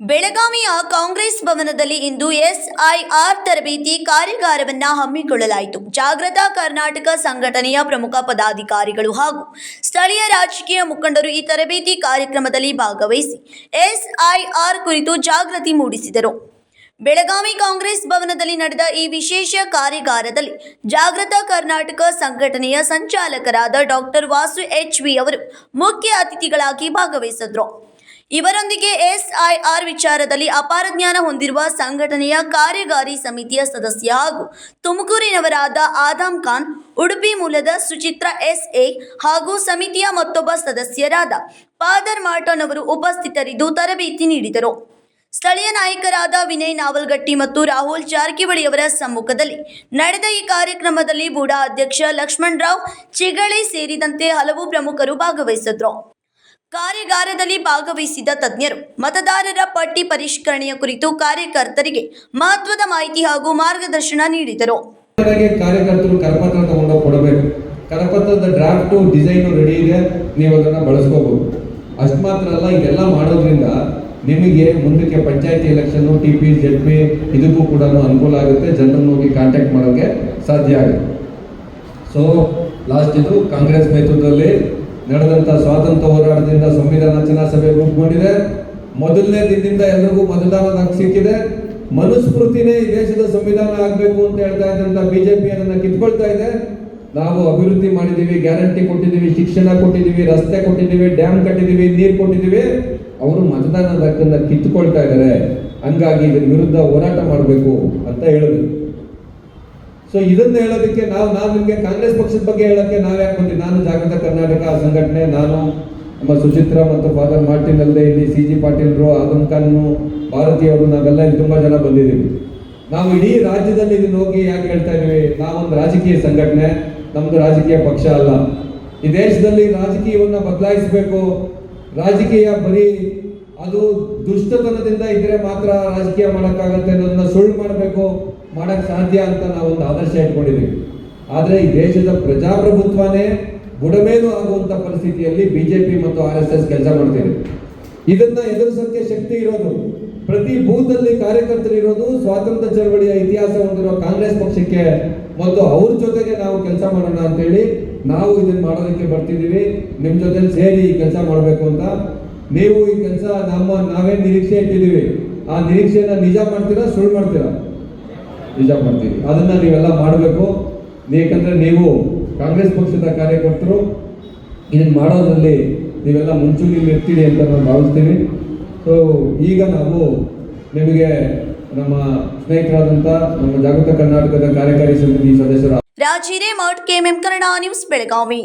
ಬೆಳಗಾವಿಯ ಕಾಂಗ್ರೆಸ್ ಭವನದಲ್ಲಿ ಇಂದು ಎಸ್ಐಆರ್ ತರಬೇತಿ ಕಾರ್ಯಾಗಾರವನ್ನು ಹಮ್ಮಿಕೊಳ್ಳಲಾಯಿತು. ಜಾಗೃತ ಕರ್ನಾಟಕ ಸಂಘಟನೆಯ ಪ್ರಮುಖ ಪದಾಧಿಕಾರಿಗಳು ಹಾಗೂ ಸ್ಥಳೀಯ ರಾಜಕೀಯ ಮುಖಂಡರು ಈ ತರಬೇತಿ ಕಾರ್ಯಕ್ರಮದಲ್ಲಿ ಭಾಗವಹಿಸಿ ಎಸ್ಐಆರ್ ಕುರಿತು ಜಾಗೃತಿ ಮೂಡಿಸಿದರು. ಬೆಳಗಾವಿ ಕಾಂಗ್ರೆಸ್ ಭವನದಲ್ಲಿ ನಡೆದ ಈ ವಿಶೇಷ ಕಾರ್ಯಾಗಾರದಲ್ಲಿ ಜಾಗೃತ ಕರ್ನಾಟಕ ಸಂಘಟನೆಯ ಸಂಚಾಲಕರಾದ ಡಾಕ್ಟರ್ ವಾಸು ಎಚ್.ವಿ. ಅವರು ಮುಖ್ಯ ಅತಿಥಿಗಳಾಗಿ ಭಾಗವಹಿಸಿದರು. ಇವರೊಂದಿಗೆ ಎಸ್ಐಆರ್ ವಿಚಾರದಲ್ಲಿ ಅಪಾರ ಜ್ಞಾನ ಹೊಂದಿರುವ ಸಂಘಟನೆಯ ಕಾರ್ಯಕಾರಿ ಸಮಿತಿಯ ಸದಸ್ಯ ಹಾಗೂ ತುಮಕೂರಿನವರಾದ ಆದಮ್ ಖಾನ್, ಉಡುಪಿ ಮೂಲದ ಸುಚಿತ್ರಾ ಎಸ್.ಎ. ಹಾಗೂ ಸಮಿತಿಯ ಮತ್ತೊಬ್ಬ ಸದಸ್ಯರಾದ ಫಾದರ್ ಮಾರ್ಟನ್ ಅವರು ಉಪಸ್ಥಿತರಿದ್ದು ತರಬೇತಿ ನೀಡಿದರು. ಸ್ಥಳೀಯ ನಾಯಕರಾದ ವಿನಯ್ ನಾವಲ್ಗಟ್ಟಿ ಮತ್ತು ರಾಹುಲ್ ಜಾರಕಿಹೊಳಿ ಅವರ ಸಮ್ಮುಖದಲ್ಲಿ ನಡೆದ ಈ ಕಾರ್ಯಕ್ರಮದಲ್ಲಿ ಬೂಡಾ ಅಧ್ಯಕ್ಷ ಲಕ್ಷ್ಮಣರಾವ್ ಚಿಗಳಿ ಸೇರಿದಂತೆ ಹಲವು ಪ್ರಮುಖರು ಭಾಗವಹಿಸಿದ್ರು. ಕಾರ್ಯಾಗಾರದಲ್ಲಿ ಭಾಗವಹಿಸಿದ ತಜ್ಞರು ಮತದಾರರ ಪಟ್ಟಿ ಪರಿಷ್ಕರಣೆಯ ಕುರಿತು ಕಾರ್ಯಕರ್ತರಿಗೆ ಮಹತ್ವದ ಮಾಹಿತಿ ಹಾಗೂ ಮಾರ್ಗದರ್ಶನ ನೀಡಿದರು. ಕಾರ್ಯಕರ್ತರು ಕರಪತ್ರ ತಗೊಂಡು ಕೊಡಬೇಕು. ಕರಪತ್ರದ ಡ್ರಾಫ್ಟ್ ಡಿಸೈನ್ ರೆಡಿ ಇದೆ, ನೀವು ಅದನ್ನ ಬಳಸ್ಕೋಬಹುದು. ಅಷ್ಟು ಮಾತ್ರ ಅಲ್ಲ, ಇದೆಲ್ಲ ಮಾಡೋದ್ರಿಂದ ನಿಮಗೆ ಮುಂದಕ್ಕೆ ಪಂಚಾಯತಿ ಎಲೆಕ್ಷನ್, ಟಿಪಿ, ಜೆಡ್ಪಿ ಇದಕ್ಕೂ ಕೂಡ ಅನುಕೂಲ ಆಗುತ್ತೆ. ಜನರನ್ನು ಹೋಗಿ ಕಾಂಟ್ಯಾಕ್ಟ್ ಮಾಡೋಕ್ಕೆ ಸಾಧ್ಯ ಆಗುತ್ತೆ. ಸೊ ಲಾಸ್ಟ್ ಇದು ಕಾಂಗ್ರೆಸ್ ನೇತೃತ್ವದಲ್ಲಿ ನಡೆದಂಥ ಸ್ವಾತಂತ್ರ್ಯ ಹೋರಾಟದಿಂದ ಸಂವಿಧಾನ ರಚನಾ ಸಭೆ ರೂಪುಗೊಂಡಿದೆ. ಮೊದಲನೇ ದಿನದಿಂದ ಎಲ್ಲರಿಗೂ ಮತದಾನದ ಹಕ್ಕು ಸಿಕ್ಕಿದೆ. ಮನುಸ್ಮೃತಿನೇ ಈ ದೇಶದ ಸಂವಿಧಾನ ಆಗಬೇಕು ಅಂತ ಹೇಳ್ತಾ ಇದ್ದಂಥ ಬಿಜೆಪಿ ಅದನ್ನು ಕಿತ್ಕೊಳ್ತಾ ಇದೆ. ನಾವು ಅಭಿವೃದ್ಧಿ ಮಾಡಿದ್ದೀವಿ, ಗ್ಯಾರಂಟಿ ಕೊಟ್ಟಿದ್ದೀವಿ, ಶಿಕ್ಷಣ ಕೊಟ್ಟಿದ್ದೀವಿ, ರಸ್ತೆ ಕೊಟ್ಟಿದ್ದೀವಿ, ಡ್ಯಾಮ್ ಕಟ್ಟಿದ್ದೀವಿ, ನೀರು ಕೊಟ್ಟಿದ್ದೀವಿ. ಅವರು ಮತದಾನದ ಹಕ್ಕನ್ನು ಕಿತ್ತುಕೊಳ್ತಾ ಇದ್ದಾರೆ. ಹಂಗಾಗಿ ಇದರ ವಿರುದ್ಧ ಹೋರಾಟ ಮಾಡಬೇಕು ಅಂತ ಹೇಳಿದ್ರು. ಸೊ ಇದನ್ನ ಹೇಳೋದಕ್ಕೆ ನಾನು ನಿಮಗೆ ಕಾಂಗ್ರೆಸ್ ಪಕ್ಷದ ಬಗ್ಗೆ ಹೇಳೋಕ್ಕೆ ಯಾಕೆ ಬಂದಿದ್ದೆ? ನಾನು ಜಾಗೃತ ಕರ್ನಾಟಕ ಸಂಘಟನೆ, ನಾನು ನಮ್ಮ ಸುಚಿತ್ರಾ ಮತ್ತು ಫಾದರ್ ಮಾರ್ಟಿನ್ ಅಲ್ಲದೆ ಇಲ್ಲಿ CG ಪಾಟೀಲ್ರು, ಆದಮ್ ಖಾನ್, ಭಾರತೀಯವರು, ನಾವೆಲ್ಲ ಇಲ್ಲಿ ತುಂಬ ಜನ ಬಂದಿದ್ದೀವಿ. ನಾವು ಇಡೀ ರಾಜ್ಯದಲ್ಲಿ ಇದನ್ನ ಹೋಗಿ ಯಾಕೆ ಹೇಳ್ತಾ ಇದೀವಿ? ನಾವೊಂದು ರಾಜಕೀಯ ಸಂಘಟನೆ, ನಮ್ದು ರಾಜಕೀಯ ಪಕ್ಷ ಅಲ್ಲ. ಈ ದೇಶದಲ್ಲಿ ರಾಜಕೀಯವನ್ನು ಬದಲಾಯಿಸಬೇಕು. ರಾಜಕೀಯ ಬರೀ ಅದು ದುಷ್ಟತನದಿಂದ ಇದ್ರೆ ಮಾತ್ರ ರಾಜಕೀಯ ಮಾಡೋಕ್ಕಾಗತ್ತೆ ಅನ್ನೋದನ್ನ ಸುಳ್ಳು ಮಾಡಬೇಕು, ಮಾಡಕ್ಕೆ ಸಾಧ್ಯ ಅಂತ ನಾವೊಂದು ಆದರ್ಶ ಇಟ್ಕೊಂಡಿದ್ದೀವಿ. ಆದರೆ ಈ ದೇಶದ ಪ್ರಜಾಪ್ರಭುತ್ವನೇ ಬುಡಮೇಲು ಆಗುವಂಥ ಪರಿಸ್ಥಿತಿಯಲ್ಲಿ ಬಿಜೆಪಿ ಮತ್ತು RSS ಕೆಲಸ ಮಾಡ್ತಿದೆ. ಇದನ್ನ ಎದುರಿಸೋಕ್ಕೆ ಶಕ್ತಿ ಇರೋದು, ಪ್ರತಿ ಬೂತಲ್ಲಿ ಕಾರ್ಯಕರ್ತರು ಇರೋದು ಸ್ವಾತಂತ್ರ್ಯ ಚಳವಳಿಯ ಇತಿಹಾಸ ಹೊಂದಿರೋ ಕಾಂಗ್ರೆಸ್ ಪಕ್ಷಕ್ಕೆ ಮತ್ತು ಅವ್ರ ಜೊತೆಗೆ ನಾವು ಕೆಲಸ ಮಾಡೋಣ ಅಂತೇಳಿ ನಾವು ಇದನ್ನ ಮಾಡೋದಕ್ಕೆ ಬರ್ತಿದ್ದೀವಿ. ನಿಮ್ಮ ಜೊತೆಲಿ ಸೇರಿ ಈ ಕೆಲಸ ಮಾಡಬೇಕು ಅಂತ. ನೀವು ಈ ಕೆಲಸ ನಾವೇನು ನಿರೀಕ್ಷೆ ಇಟ್ಟಿದ್ದೀವಿ, ಆ ನಿರೀಕ್ಷೆನ ನಿಜ ಮಾಡ್ತೀರಾ, ಸುಳ್ಳು ಮಾಡ್ತೀರಾ? ನಿಜ ಮಾಡ್ತೀವಿ. ಅದನ್ನ ನೀವೆಲ್ಲ ಮಾಡಬೇಕು. ಏಕೆಂದ್ರೆ ನೀವು ಕಾಂಗ್ರೆಸ್ ಪಕ್ಷದ ಕಾರ್ಯಕರ್ತರು, ಇದನ್ನ ಮಾಡೋದ್ರಲ್ಲಿ ನೀವೆಲ್ಲ ಮುಂಚೂಣಿಯಲ್ಲಿ ಇರ್ತೀರಿ ಅಂತ ನಾವು ಭಾವಿಸ್ತೀವಿ. ಸೊ ಈಗ ನಾವು ನಿಮಗೆ ನಮ್ಮ ಸ್ನೇಹಿತರಾದಂಥ ನಮ್ಮ ಜಾಗೃತ ಕರ್ನಾಟಕದ ಕಾರ್ಯಕಾರಿ ಸಮಿತಿ ಸದಸ್ಯರು ರಾಜೀರೆ ಮಠ್, KMM ಕನ್ನಡ ನ್ಯೂಸ್, ಬೆಳಗಾವಿ.